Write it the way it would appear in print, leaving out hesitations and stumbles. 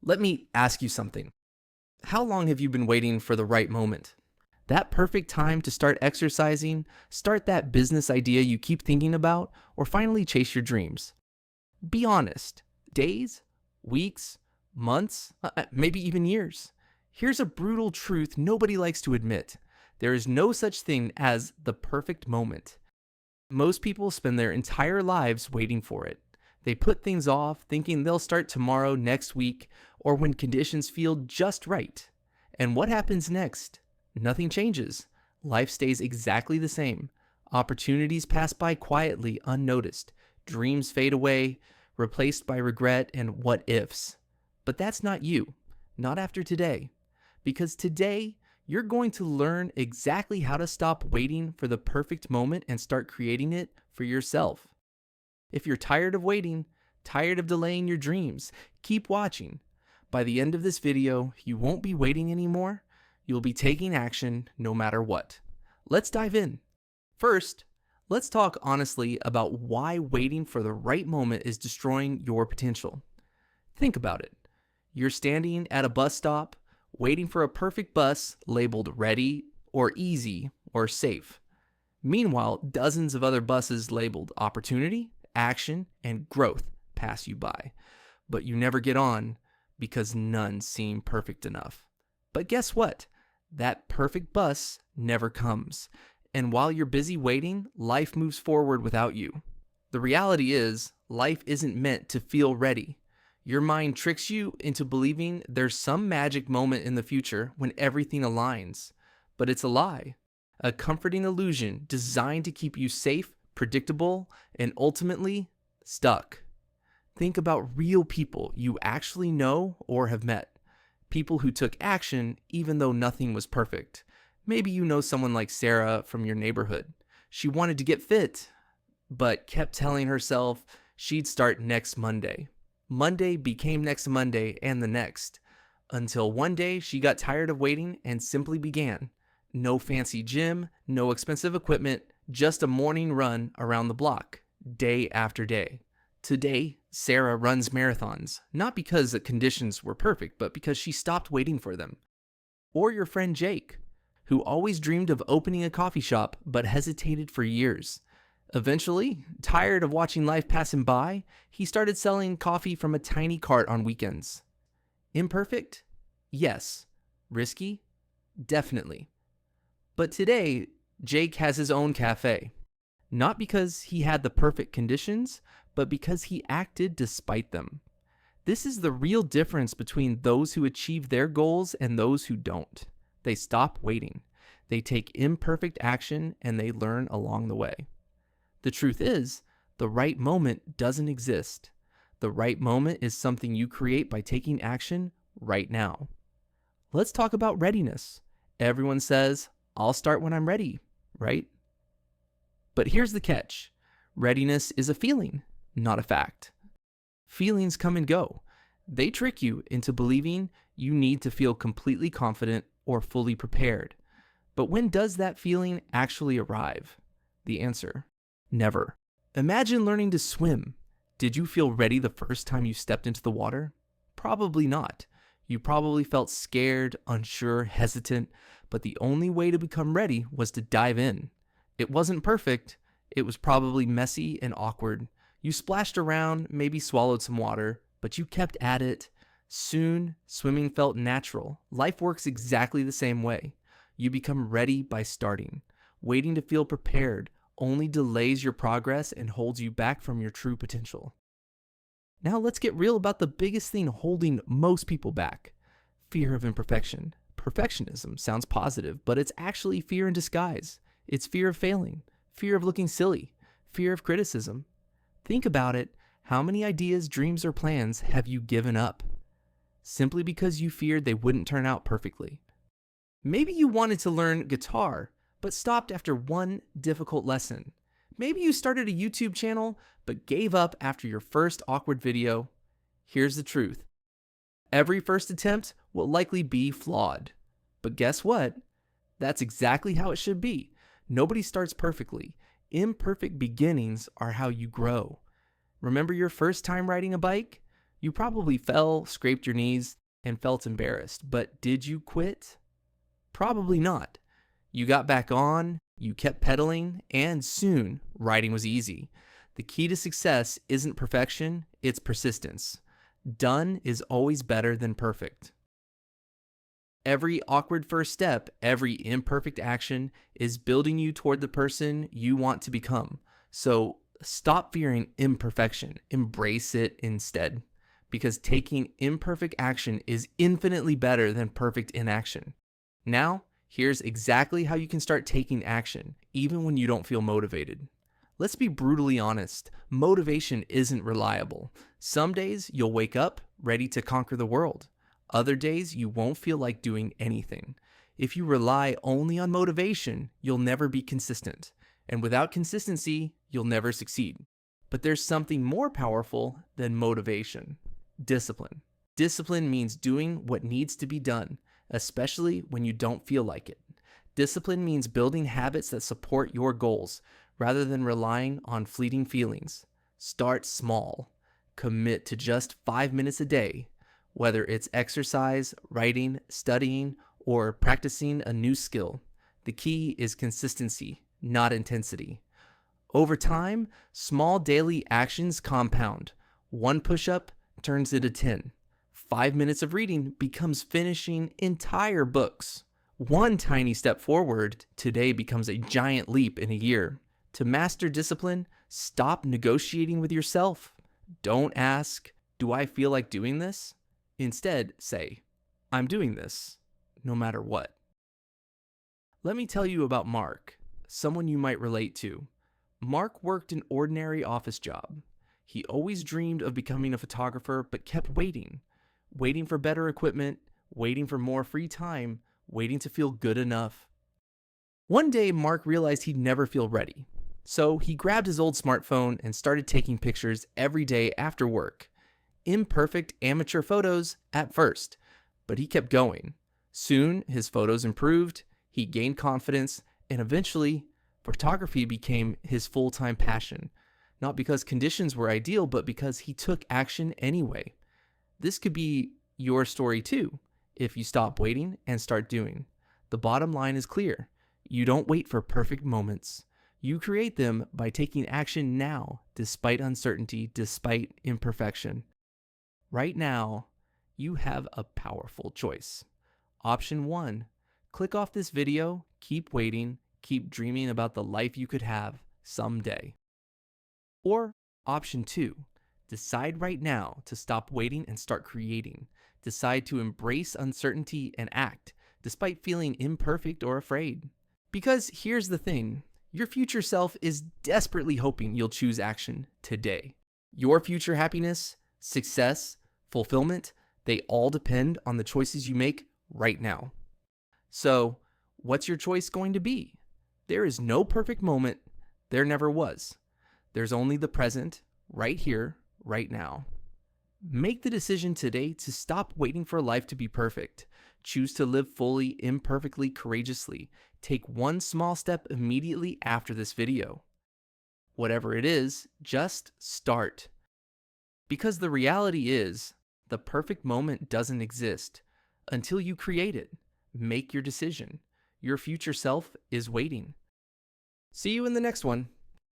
Let me ask you something. How long have you been waiting for the right moment? That perfect time to start exercising, start that business idea you keep thinking about, or finally chase your dreams? Be honest. Days? Weeks? Months? Maybe even years? Here's a brutal truth nobody likes to admit. There is no such thing as the perfect moment. Most people spend their entire lives waiting for it. They put things off, thinking they'll start tomorrow, next week, or when conditions feel just right. And what happens next? Nothing changes. Life stays exactly the same. Opportunities pass by quietly, unnoticed. Dreams fade away, replaced by regret and what ifs. But that's not you. Not after today. Because today, you're going to learn exactly how to stop waiting for the perfect moment and start creating it for yourself. If you're tired of waiting, tired of delaying your dreams, keep watching. By the end of this video, you won't be waiting anymore. You'll be taking action no matter what. Let's dive in. First, let's talk honestly about why waiting for the right moment is destroying your potential. Think about it. You're standing at a bus stop, waiting for a perfect bus labeled ready or easy or safe. Meanwhile, dozens of other buses labeled opportunity, action, and growth pass you by. But you never get on because none seem perfect enough. But guess what? That perfect bus never comes. And while you're busy waiting, life moves forward without you. The reality is, life isn't meant to feel ready. Your mind tricks you into believing there's some magic moment in the future when everything aligns. But it's a lie. A comforting illusion designed to keep you safe, predictable, and ultimately stuck. Think about real people you actually know or have met. People who took action even though nothing was perfect. Maybe you know someone like Sarah from your neighborhood. She wanted to get fit, but kept telling herself she'd start next Monday. Monday became next Monday and the next, until one day she got tired of waiting and simply began. No fancy gym, no expensive equipment, just a morning run around the block, day after day. Today, Sarah runs marathons, not because the conditions were perfect, but because she stopped waiting for them. Or your friend Jake, who always dreamed of opening a coffee shop but hesitated for years. Eventually, tired of watching life pass him by, he started selling coffee from a tiny cart on weekends. Imperfect? Yes. Risky? Definitely. But today, Jake has his own cafe. Not because he had the perfect conditions, but because he acted despite them. This is the real difference between those who achieve their goals and those who don't. They stop waiting. They take imperfect action and they learn along the way. The truth is, the right moment doesn't exist. The right moment is something you create by taking action right now. Let's talk about readiness. Everyone says, I'll start when I'm ready, right? But here's the catch. Readiness is a feeling, not a fact. Feelings come and go. They trick you into believing you need to feel completely confident or fully prepared. But when does that feeling actually arrive? The answer: never. Imagine learning to swim. Did you feel ready the first time you stepped into the water? Probably not. You probably felt scared, unsure, hesitant, but the only way to become ready was to dive in. It wasn't perfect. It was probably messy and awkward. You splashed around, maybe swallowed some water, but you kept at it. Soon, swimming felt natural. Life works exactly the same way. You become ready by starting. Waiting to feel prepared only delays your progress and holds you back from your true potential. Now let's get real about the biggest thing holding most people back: fear of imperfection. Perfectionism sounds positive, but it's actually fear in disguise. It's fear of failing, fear of looking silly, fear of criticism. Think about it. How many ideas, dreams, or plans have you given up simply because you feared they wouldn't turn out perfectly? Maybe you wanted to learn guitar, but stopped after one difficult lesson. Maybe you started a YouTube channel, but gave up after your first awkward video. Here's the truth. Every first attempt will likely be flawed. But guess what? That's exactly how it should be. Nobody starts perfectly. Imperfect beginnings are how you grow. Remember your first time riding a bike? You probably fell, scraped your knees, and felt embarrassed, but did you quit? Probably not. You got back on, you kept pedaling, and soon writing was easy. The key to success isn't perfection, it's persistence. Done is always better than perfect. Every awkward first step, every imperfect action is building you toward the person you want to become. So stop fearing imperfection, embrace it instead. Because taking imperfect action is infinitely better than perfect inaction. Now, here's exactly how you can start taking action, even when you don't feel motivated. Let's be brutally honest, motivation isn't reliable. Some days you'll wake up ready to conquer the world. Other days you won't feel like doing anything. If you rely only on motivation, you'll never be consistent. And without consistency, you'll never succeed. But there's something more powerful than motivation. Discipline. Discipline means doing what needs to be done, especially when you don't feel like it. Discipline means building habits that support your goals, rather than relying on fleeting feelings. Start small. Commit to just 5 minutes a day, whether it's exercise, writing, studying, or practicing a new skill. The key is consistency, not intensity. Over time, small daily actions compound. One push-up turns into 10. 5 minutes of reading becomes finishing entire books. One tiny step forward today becomes a giant leap in a year. To master discipline, stop negotiating with yourself. Don't ask, do I feel like doing this? Instead, say, I'm doing this, no matter what. Let me tell you about Mark, someone you might relate to. Mark worked an ordinary office job. He always dreamed of becoming a photographer, but kept waiting for better equipment, waiting for more free time, waiting to feel good enough. One day, Mark realized he'd never feel ready. So he grabbed his old smartphone and started taking pictures every day after work. Imperfect amateur photos at first, but he kept going. Soon, his photos improved, he gained confidence, and eventually, photography became his full-time passion. Not because conditions were ideal, but because he took action anyway. This could be your story too, if you stop waiting and start doing. The bottom line is clear. You don't wait for perfect moments. You create them by taking action now, despite uncertainty, despite imperfection. Right now, you have a powerful choice. Option 1, click off this video, keep waiting, keep dreaming about the life you could have someday. Or option 2, decide right now to stop waiting and start creating. Decide to embrace uncertainty and act, despite feeling imperfect or afraid. Because here's the thing, your future self is desperately hoping you'll choose action today. Your future happiness, success, fulfillment, they all depend on the choices you make right now. So, what's your choice going to be? There is no perfect moment. There never was. There's only the present, right here, right now. Make the decision today to stop waiting for life to be perfect. Choose to live fully, imperfectly, courageously. Take one small step immediately after this video. Whatever it is, just start. Because the reality is, the perfect moment doesn't exist until you create it. Make your decision. Your future self is waiting. See you in the next one.